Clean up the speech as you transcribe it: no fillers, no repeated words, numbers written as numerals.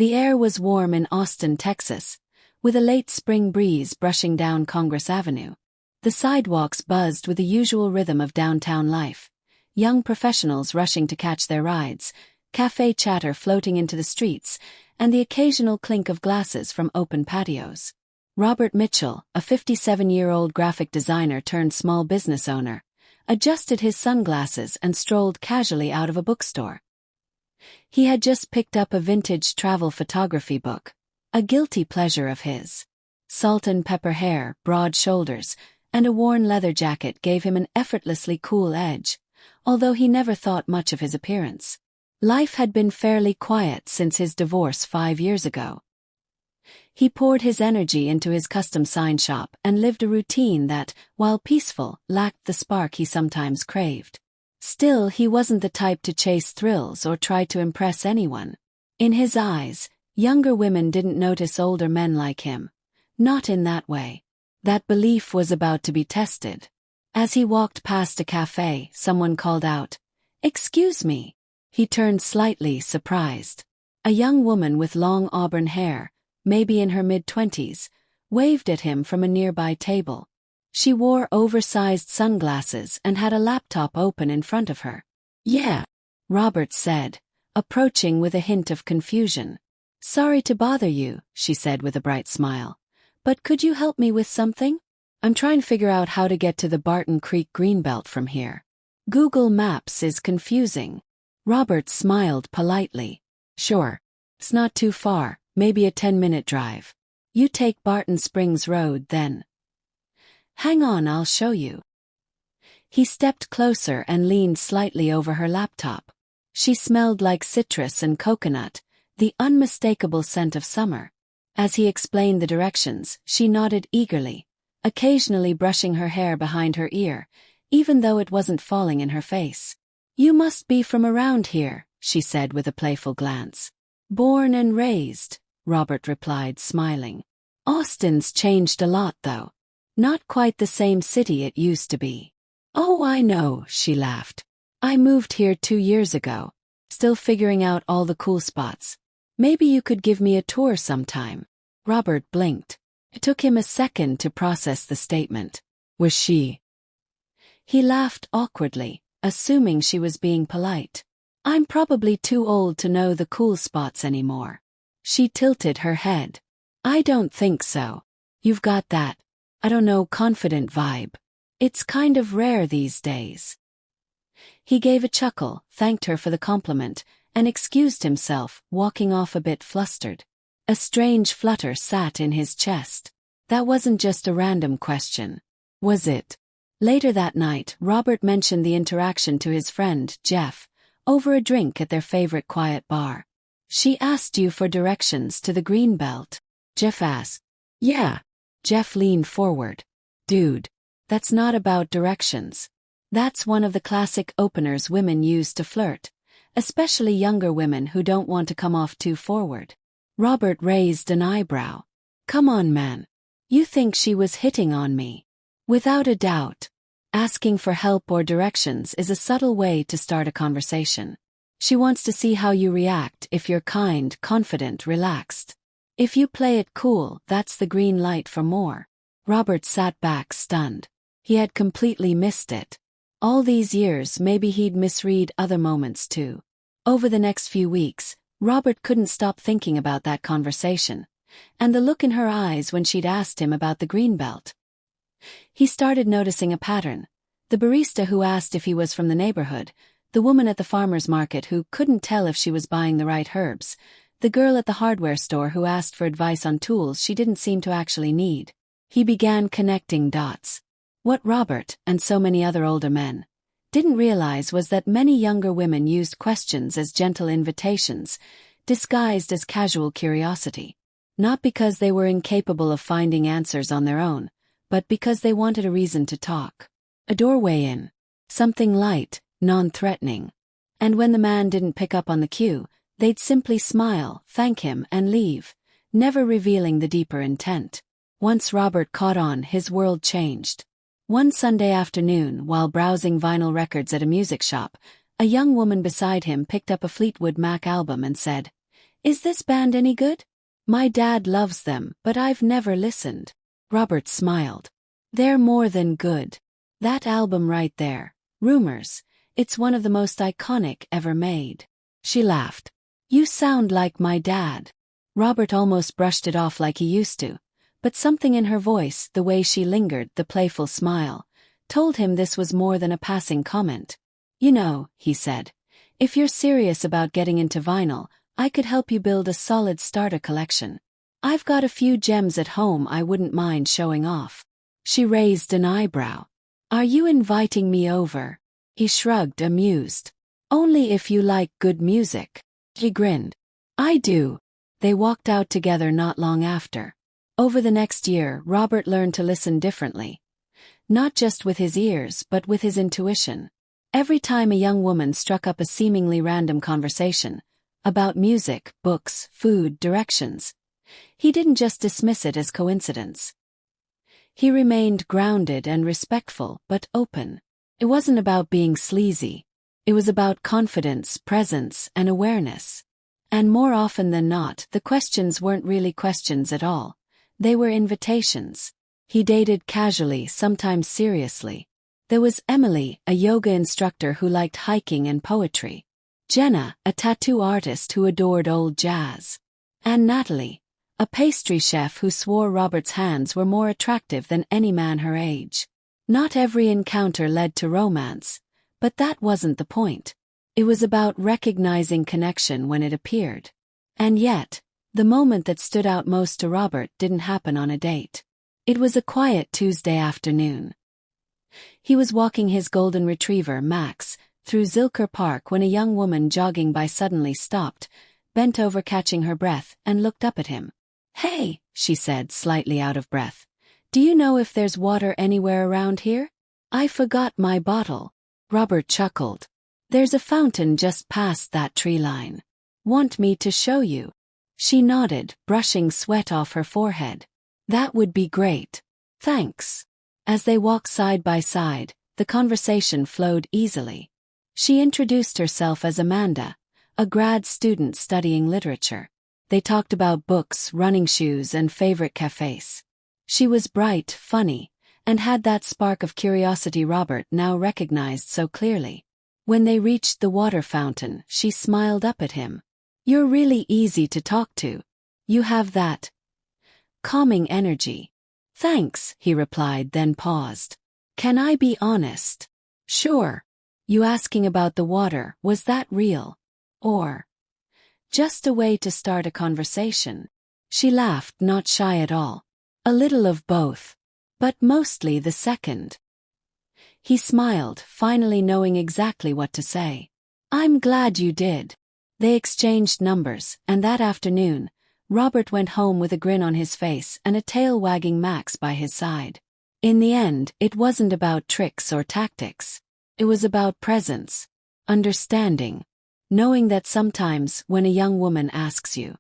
The air was warm in Austin, Texas, with a late spring breeze brushing down Congress Avenue. The sidewalks buzzed with the usual rhythm of downtown life, young professionals rushing to catch their rides, cafe chatter floating into the streets, and the occasional clink of glasses from open patios. Robert Mitchell, a 57-year-old graphic designer turned small business owner, adjusted his sunglasses and strolled casually out of a bookstore. He had just picked up a vintage travel photography book, a guilty pleasure of his. Salt and pepper hair, broad shoulders, and a worn leather jacket gave him an effortlessly cool edge, although he never thought much of his appearance. Life had been fairly quiet since his divorce 5 years ago. He poured his energy into his custom sign shop and lived a routine that, while peaceful, lacked the spark he sometimes craved. Still, he wasn't the type to chase thrills or try to impress anyone. In his eyes, younger women didn't notice older men like him. Not in that way. That belief was about to be tested. As he walked past a cafe, someone called out, "Excuse me." He turned slightly surprised. A young woman with long auburn hair, maybe in her mid-20s, waved at him from a nearby table. She wore oversized sunglasses and had a laptop open in front of her. "Yeah," Robert said, approaching with a hint of confusion. "Sorry to bother you," she said with a bright smile. "But could you help me with something? I'm trying to figure out how to get to the Barton Creek Greenbelt from here. Google Maps is confusing." Robert smiled politely. "Sure. It's not too far, maybe a 10-minute drive. You take Barton Springs Road then." "Hang on, I'll show you." He stepped closer and leaned slightly over her laptop. She smelled like citrus and coconut, the unmistakable scent of summer. As he explained the directions, she nodded eagerly, occasionally brushing her hair behind her ear, even though it wasn't falling in her face. "You must be from around here," she said with a playful glance. "Born and raised," Robert replied, smiling. "Austin's changed a lot, though. Not quite the same city it used to be." "Oh, I know," she laughed. "I moved here 2 years ago, still figuring out all the cool spots. Maybe you could give me a tour sometime." Robert blinked. It took him a second to process the statement. Was she? He laughed awkwardly, assuming she was being polite. "I'm probably too old to know the cool spots anymore." She tilted her head. "I don't think so. You've got that, I don't know, confident vibe. It's kind of rare these days." He gave a chuckle, thanked her for the compliment, and excused himself, walking off a bit flustered. A strange flutter sat in his chest. That wasn't just a random question, was it? Later that night, Robert mentioned the interaction to his friend, Jeff, over a drink at their favorite quiet bar. "She asked you for directions to the Greenbelt?" Jeff asked. "Yeah." Jeff leaned forward. "Dude, that's not about directions. That's one of the classic openers women use to flirt, especially younger women who don't want to come off too forward." Robert raised an eyebrow. "Come on, man. You think she was hitting on me?" "Without a doubt. Asking for help or directions is a subtle way to start a conversation. She wants to see how you react if you're kind, confident, relaxed. If you play it cool, that's the green light for more." Robert sat back stunned. He had completely missed it. All these years, maybe he'd misread other moments too. Over the next few weeks, Robert couldn't stop thinking about that conversation, and the look in her eyes when she'd asked him about the Greenbelt. He started noticing a pattern. The barista who asked if he was from the neighborhood, the woman at the farmer's market who couldn't tell if she was buying the right herbs, the girl at the hardware store who asked for advice on tools she didn't seem to actually need. He began connecting dots. What Robert, and so many other older men, didn't realize was that many younger women used questions as gentle invitations, disguised as casual curiosity. Not because they were incapable of finding answers on their own, but because they wanted a reason to talk. A doorway in. Something light, non-threatening. And when the man didn't pick up on the cue, they'd simply smile, thank him, and leave, never revealing the deeper intent. Once Robert caught on, his world changed. One Sunday afternoon, while browsing vinyl records at a music shop, a young woman beside him picked up a Fleetwood Mac album and said, Is this band any good? My dad loves them, but I've never listened. Robert smiled. They're more than good. That album right there, Rumors, it's one of the most iconic ever made. She laughed. You sound like my dad. Robert almost brushed it off like he used to, but something in her voice, the way she lingered, the playful smile, told him this was more than a passing comment. You know, he said, if you're serious about getting into vinyl, I could help you build a solid starter collection. I've got a few gems at home I wouldn't mind showing off. She raised an eyebrow. Are you inviting me over? He shrugged, amused. Only if you like good music. He grinned. I do. They walked out together not long after. Over the next year, Robert learned to listen differently. Not just with his ears, but with his intuition. Every time a young woman struck up a seemingly random conversation, about music, books, food, directions, he didn't just dismiss it as coincidence. He remained grounded and respectful, but open. It wasn't about being sleazy. It was about confidence, presence, and awareness. And more often than not, the questions weren't really questions at all. They were invitations. He dated casually, sometimes seriously. There was Emily, a yoga instructor who liked hiking and poetry. Jenna, a tattoo artist who adored old jazz. And Natalie, a pastry chef who swore Robert's hands were more attractive than any man her age. Not every encounter led to romance, but that wasn't the point. It was about recognizing connection when it appeared. And yet, the moment that stood out most to Robert didn't happen on a date. It was a quiet Tuesday afternoon. He was walking his golden retriever, Max, through Zilker Park when a young woman jogging by suddenly stopped, bent over catching her breath, and looked up at him. Hey, she said, slightly out of breath. Do you know if there's water anywhere around here? I forgot my bottle. Robert chuckled. There's a fountain just past that tree line. Want me to show you? She nodded, brushing sweat off her forehead. That would be great. Thanks. As they walked side by side, the conversation flowed easily. She introduced herself as Amanda, a grad student studying literature. They talked about books, running shoes, and favorite cafes. She was bright, funny, and had that spark of curiosity Robert now recognized so clearly. When they reached the water fountain, she smiled up at him. You're really easy to talk to. You have that calming energy. Thanks, he replied, then paused. Can I be honest? Sure. You asking about the water, was that real? Or just a way to start a conversation? She laughed, not shy at all. A little of both. But mostly the second. He smiled, finally knowing exactly what to say. I'm glad you did. They exchanged numbers, and that afternoon, Robert went home with a grin on his face and a tail wagging Max by his side. In the end, it wasn't about tricks or tactics. It was about presence, understanding, knowing that sometimes when a young woman asks you,